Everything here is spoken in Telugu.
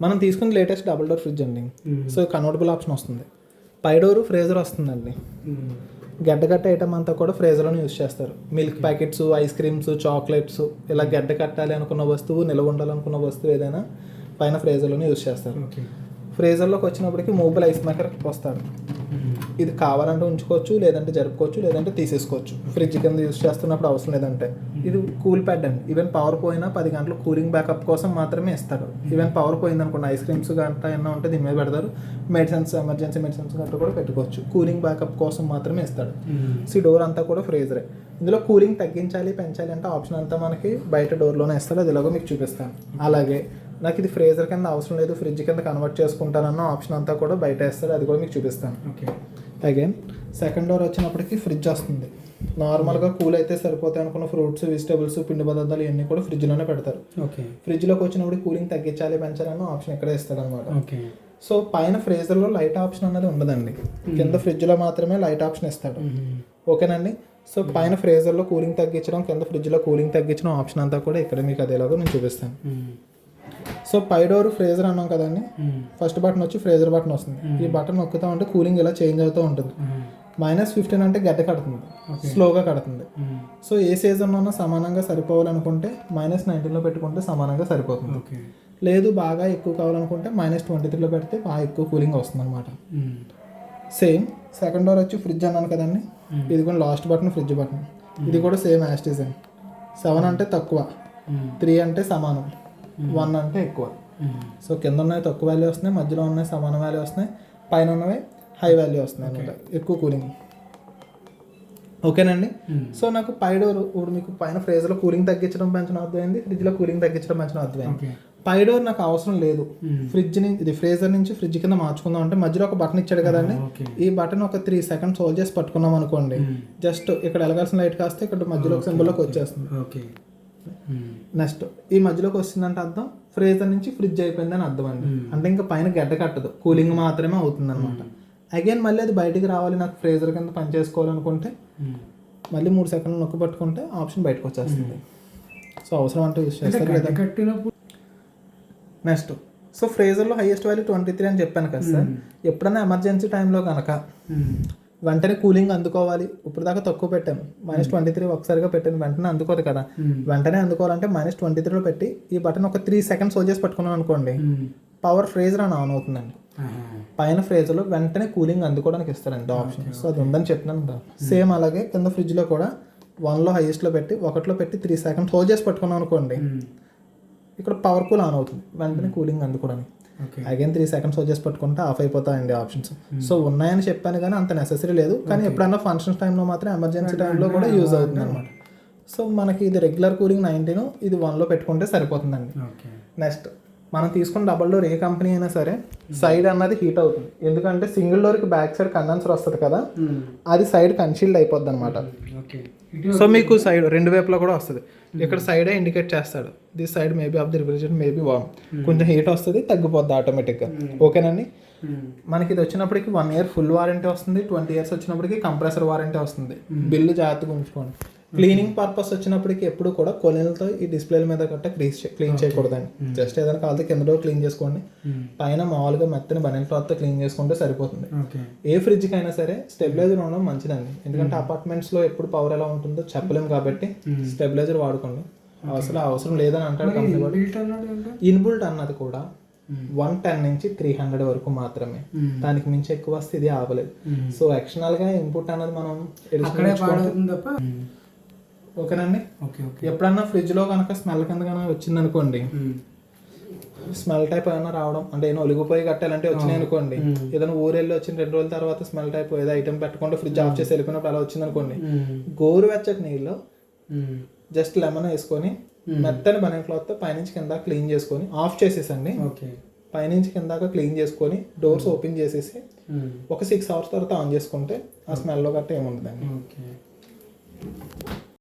మనం తీసుకున్న లేటెస్ట్ డబుల్ డోర్ ఫ్రిడ్జ్ అండి. సో కన్వర్టబుల్ ఆప్షన్ వస్తుంది. పై డోరు ఫ్రీజర్ వస్తుందండి. గడ్డ ఐటమ్ అంతా కూడా ఫ్రీజర్లోనే యూజ్ చేస్తారు. Milk packets, ice creams, chocolates, ఇలా గడ్డ కట్టాలి అనుకున్న వస్తువు, నిల్వ ఉండాలనుకున్న వస్తువు ఏదైనా పైన ఫ్రీజర్లోనే యూజ్ చేస్తారు. ఫ్రీజర్లోకి వచ్చినప్పటికి మూబైల్ ఐస్ మేకర్ వస్తాడు. ఇది కావాలంటే ఉంచుకోవచ్చు, లేదంటే జరుపుకోవచ్చు, లేదంటే తీసేసుకోవచ్చు. ఫ్రిడ్జ్ కింద యూజ్ చేస్తున్నప్పుడు అవసరం లేదంటే. ఇది కూల్ ప్యాడ్ అండి. ఈవెన్ పవర్ పోయినా 10 గంటలు కూలింగ్ బ్యాకప్ కోసం మాత్రమే ఇస్తారు. ఈవెన్ పవర్ పోయింది అనుకోండి, ఐస్ క్రీమ్స్ గంట ఏమన్నా ఉంటే దీని మీద పెడతారు. మెడిసిన్స్, ఎమర్జెన్సీ మెడిసిన్స్ గంట కూడా పెట్టుకోవచ్చు. కూలింగ్ బ్యాకప్ కోసం మాత్రమే ఇస్తాడు. సో డోర్ అంతా కూడా ఫ్రీజరే. ఇందులో కూలింగ్ తగ్గించాలి, పెంచాలి అంటే ఆప్షన్ అంతా మనకి బయట డోర్లోనే ఇస్తాడు. అది ఇలాగో మీకు చూపిస్తాను. అలాగే నాకు ఇది ఫ్రీజర్ కింద అవసరం లేదు, ఫ్రిడ్జ్ కింద కన్వర్ట్ చేసుకుంటానన్న ఆప్షన్ అంతా కూడా బయట వేస్తాడు. అది కూడా మీకు చూపిస్తాను. ఓకే. అగైన్ సెకండ్ డోర్ వచ్చినప్పటికీ ఫ్రిడ్జ్ వస్తుంది. నార్మల్గా కూల్ అయితే సరిపోతాయి అనుకున్న ఫ్రూట్స్, వెజిటబుల్స్, పిండి పదార్థాలు ఇవన్నీ కూడా ఫ్రిడ్జ్లోనే పెడతారు. ఓకే. ఫ్రిడ్జ్లోకి వచ్చినప్పుడు కూలింగ్ తగ్గించాలి, పెంచాలన్న ఆప్షన్ ఇక్కడే ఇస్తాడు అనమాట. ఓకే. సో పైన ఫ్రీజర్లో లైట్ ఆప్షన్ అన్నది ఉండదండి. కింద ఫ్రిడ్జ్లో మాత్రమే లైట్ ఆప్షన్ ఇస్తాడు. ఓకేనండి. సో పైన ఫ్రీజర్లో కూలింగ్ తగ్గించడం, కింద ఫ్రిడ్జ్లో కూలింగ్ తగ్గించడం ఆప్షన్ అంతా కూడా ఇక్కడ మీకు అదేలాగో నేను చూపిస్తాను. సో పై డోర్ ఫ్రీజర్ అన్నాం కదండి. ఫస్ట్ బటన్ వచ్చి ఫ్రీజర్ బటన్ వస్తుంది. ఈ బటన్ నొక్కుతా ఉంటే కూలింగ్ ఇలా చేంజ్ అవుతూ ఉంటుంది. -15 అంటే గడ్డ కడుతుంది, స్లోగా కడుతుంది. సో ఏ సీజన్లోనూ సమానంగా సరిపోవాలనుకుంటే -19లో పెట్టుకుంటే సమానంగా సరిపోతుంది. లేదు బాగా ఎక్కువ కావాలనుకుంటే -23లో పెడితే బాగా ఎక్కువ కూలింగ్ వస్తుంది అనమాట. సేమ్ సెకండ్ డోర్ వచ్చి ఫ్రిడ్జ్ అన్నాను కదండి. ఇది కూడా లాస్ట్ బటన్ ఫ్రిడ్జ్ బటన్. ఇది కూడా సేమ్ యాజ్ ఇట్ ఈజ్. 7 అంటే తక్కువ, 3 అంటే సమానం, 1 అంటే ఎక్కువ. సో కింద ఉన్నవి తక్కువ వాల్యూ వస్తున్నాయి, మధ్యలో ఉన్నవి సమాన వాల్యూ వస్తున్నాయి, పైన ఉన్నవి హై వాల్యూ వస్తున్నాయి అనమాట, ఎక్కువ కూలింగ్. ఓకేనండి. సో నాకు పై డోర్ ఇప్పుడు మీకు పైన ఫ్రీజర్లో కూలింగ్ తగ్గించడం పెంచడం అర్థమైంది, ఫ్రిడ్జ్లో కూలింగ్ తగ్గించడం పెంచడం అర్థమైంది. పై డోర్ నాకు అవసరం లేదు. ఫ్రిడ్జ్ నుంచి ఇది ఫ్రీజర్ నుంచి ఫ్రిడ్జ్ కింద మార్చుకుందాం అంటే మధ్యలో ఒక బటన్ ఇచ్చాడు కదండి. ఈ బటన్ ఒక 3 seconds హోల్డ్ చేసి పట్టుకున్నాం అనుకోండి, జస్ట్ ఇక్కడ వెలగాల్సిన లైట్ కాస్తే ఇక్కడ మధ్యలో సింబల్లోకి వచ్చేస్తుంది. నెక్స్ట్ ఈ మధ్యలోకి వస్తుందంటే అర్థం ఫ్రీజర్ నుంచి ఫ్రిడ్జ్ అయిపోయిందని అర్థం అండి. అంటే ఇంకా పైన గడ్డ కట్టదు, కూలింగ్ మాత్రమే అవుతుంది అనమాట. అగైన్ మళ్ళీ అది బయటికి రావాలి, నాకు ఫ్రీజర్ కింద పని చేసుకోవాలనుకుంటే మళ్ళీ 3 seconds నొక్కి పట్టుకుంటే ఆప్షన్ బయటకు వచ్చేస్తుంది. సో అవసరం అంటే యూస్ చేస్తారు కదా. నెక్స్ట్ సో ఫ్రీజర్లో హైయెస్ట్ వాల్యూ 23 అని చెప్పాను కదా సార్. ఎప్పుడైనా ఎమర్జెన్సీ టైంలో కనుక వెంటనే కూలింగ్ అందుకోవాలి, ఇప్పుడు దాకా తక్కువ పెట్టాను, -23 ఒకసారిగా పెట్టాను, వెంటనే అందుకోదు కదా. వెంటనే అందుకోవాలంటే -23లో పెట్టి ఈ బటన్ ఒక 3 seconds హోల్డ్ చేసి పట్టుకున్నాను అనుకోండి, పవర్ ఫ్రీజర్ అని ఆన్ అవుతుందండి. పైన ఫ్రీజర్లో వెంటనే కూలింగ్ అందుకోవడానికి ఇస్తారండి ఆప్షన్. సో అది ఉందని చెప్పినాను కదా. సేమ్ అలాగే కింద ఫ్రిడ్జ్లో కూడా 1లో హైయెస్ట్లో పెట్టి 1లో పెట్టి 3 seconds హోల్డ్ చేసి పట్టుకున్నాం అనుకోండి, ఇక్కడ పవర్ కూల్ ఆన్ అవుతుంది, వెంటనే కూలింగ్ అందుకోవడానికి. అగైన్ 3 seconds వచ్చేసి పట్టుకుంటే ఆఫ్ అయిపోతాయండి ఆప్షన్స్. సో ఉన్నాయని చెప్పాను కానీ అంత నెసెసరీ లేదు, కానీ ఎప్పుడన్నా ఫంక్షన్స్ టైంలో మాత్రం ఎమర్జెన్సీ టైంలో కూడా యూజ్ అవుతుంది అనమాట. సో మనకి ఇది రెగ్యులర్ కూలింగ్ 19, ఇది 1లో పెట్టుకుంటే సరిపోతుందండి. నెక్స్ట్ మనం తీసుకున్న డబుల్ డోర్ ఏ కంపెనీ అయినా సరే సైడ్ అన్నది హీట్ అవుతుంది. ఎందుకంటే సింగిల్ డోర్కి బ్యాక్ సైడ్ కండెన్సర్ వస్తుంది కదా, అది సైడ్ కన్షీల్డ్ అయిపోద్ది అనమాట. సో మీకు సైడ్ 2 వైపులా కూడా వస్తుంది. ఇక్కడ సైడే ఇండికేట్ చేస్తాడు, this side maybe of the refrigerator maybe warm, కొంచెం హీట్ వస్తుంది, తగ్గిపోద్ది ఆటోమేటిక్గా. ఓకేనండి. మనకి ఇది వచ్చినప్పటికి 1 year ఫుల్ వారంటీ వస్తుంది, 20 years వచ్చినప్పటికి కంప్రెసర్ వారంటీ వస్తుంది. బిల్లు జాగ్రత్తగా ఉంచుకోండి. క్లీనింగ్ పర్పస్ వచ్చినప్పటికి ఎప్పుడు కూడా కొలెన్లతో ఈ డిస్ప్లేల మీద గట్ట క్లీన్ చేయకూడదండి. జస్ట్ ఏదైనా కాలితే కింద డోర్ క్లీన్ చేసుకోండి, పైన మామూలుగా మెత్తని బనెల్ క్లాత్తో క్లీన్ చేసుకుంటే సరిపోతుంది. ఏ ఫ్రిడ్జ్కి అయినా సరే స్టెబిలైజర్ ఉండడం మంచిదండి. ఎందుకంటే అపార్ట్మెంట్స్లో ఎప్పుడు పవర్ ఎలా ఉంటుందో చెప్పలేము కాబట్టి స్టెబిలైజర్ వాడుకోండి. అసలు అవసరం లేదని అంటాడు కంపెనీ. ఇన్బుల్ట్ అన్నది కూడా 110 నుంచి 300 వరకు మాత్రమే, దానికి మించి ఎక్కువ వస్తే ఇది ఆపలేదు. సో ఎక్స్టర్నల్గా ఇన్పుట్ అన్నది మనం ఓకేనండి. ఎప్పుడన్నా ఫ్రిడ్జ్లో కనుక స్మెల్ కింద కనుక వచ్చిందనుకోండి, స్మెల్ టైప్ ఏమైనా రావడం అంటే ఏమైనా ఒలిగిపోయి కట్టాలంటే వచ్చినాయి అనుకోండి, ఏదైనా ఊరెళ్ళి వచ్చిన 2 రోజుల తర్వాత స్మెల్ టైప్ ఏదో ఐటమ్ పెట్టుకుంటే ఫ్రిడ్జ్ ఆఫ్ చేసి వెళ్ళిపోయినప్పుడు అలా వచ్చింది అనుకోండి, గోరువెచ్చటి నీళ్ళు జస్ట్ లెమన్ వేసుకొని మెత్తని బనెల్ క్లాత్తో పైనుంచి కింద క్లీన్ చేసుకొని ఆఫ్ చేసేసండి. పైనుంచి కిందాక క్లీన్ చేసుకొని డోర్స్ ఓపెన్ చేసేసి ఒక 6 hours తర్వాత ఆన్ చేసుకుంటే ఆ స్మెల్లో గట్ట ఏముంటుందండి.